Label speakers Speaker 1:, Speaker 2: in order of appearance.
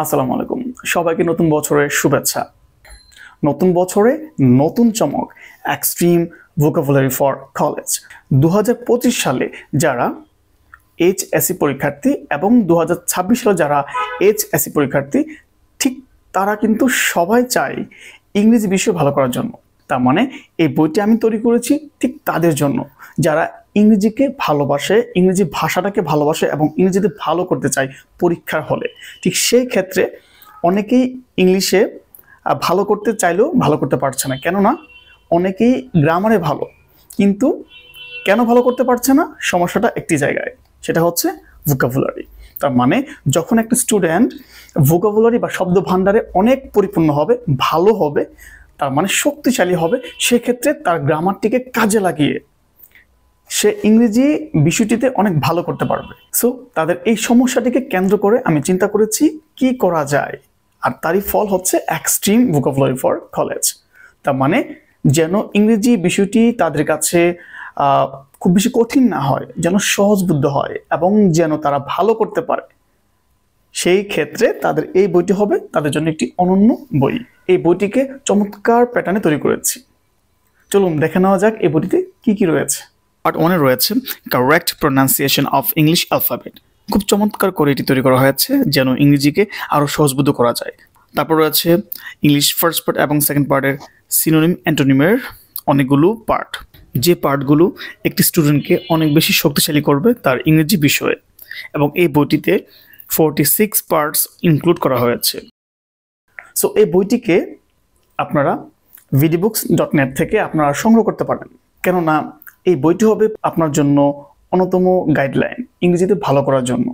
Speaker 1: আসসালামু আলাইকুম। সবাইকে নতুন বছরের শুভেচ্ছা। নতুন বছরে নতুন চমক, এক্সট্রিম ভোকাবুলারি ফর কলেজ। 2025 সালে যারা এইচএসসি পরীক্ষার্থী এবং 2026 সালে যারা এইচএসসি পরীক্ষার্থী, ঠিক তারা কিন্তু সবাই চায় ইংরেজি বিষয় ভালো করার জন্য। তার মানে এই বইটি আমি তৈরি করেছি ঠিক তাদের জন্য, যারা ইংরেজিকে ভালোবাসে, ইংরেজি ভাষাটাকে ভালোবাসে এবং ইংরেজিতে ভালো করতে চায় পরীক্ষার হলে। ঠিক সেই ক্ষেত্রে অনেকেই ইংলিশে ভালো করতে চাইলেও ভালো করতে পারছে না, কেননা অনেকেই গ্রামারে ভালো, কিন্তু কেন ভালো করতে পারছে না? সমস্যাটা একটি জায়গায়, সেটা হচ্ছে ভোকাবুলারি। তার মানে যখন একটা স্টুডেন্ট ভোকাবুলারি বা শব্দ ভাণ্ডারে অনেক পরিপূর্ণ হবে, ভালো হবে, তার মানে শক্তিশালী হবে, সেক্ষেত্রে তার গ্রামারটিকে কাজে লাগিয়ে সে ইংরেজি বিষয়টিতে অনেক ভালো করতে পারবে। সো তাদের এই সমস্যাটিকে কেন্দ্র করে আমি চিন্তা করেছি কি করা যায়, আর তারই ফল হচ্ছে এক্সট্রিম ভোকাবুলারি ফর কলেজ। তার মানে যেন ইংরেজি বিষয়টি তাদের কাছে খুব বেশি কঠিন না হয়, যেন সহজবোধ্য হয় এবং যেন তারা ভালো করতে পারে। সেই ক্ষেত্রে তাদের এই বইটি হবে তাদের জন্য একটি অনন্য বই। এই বইটিকে চমৎকার প্যাটার্নে তৈরি করেছি। চলুন দেখে নেওয়া যাক এই বইটিতে কি কি রয়েছে। পার্ট 1-এ রয়েছে correct pronunciation of English alphabet. খুব চমৎকার করে এটি তৈরি করা হয়েছে যেন ইংরেজিকে আরও সহজবোধ্য করা যায়। তারপর রয়েছে ইংলিশ ফার্স্ট পার্ট এবং সেকেন্ড পার্টের সিনোনিম অ্যান্টোনিমের অনেকগুলো পার্ট, যে পার্টগুলো একটি স্টুডেন্টকে অনেক বেশি শক্তিশালী করবে তার ইংরেজি বিষয়ে, এবং এই বইটিতে 46 পার্টস ইনক্লুড করা হয়েছে। সো এই বইটিকে আপনারা vidibooks.net থেকে আপনারা সংগ্রহ করতে পারেন, কেননা এই বইটি হবে আপনার জন্য অন্যতম গাইডলাইন ইংরেজিতে ভালো করার জন্য।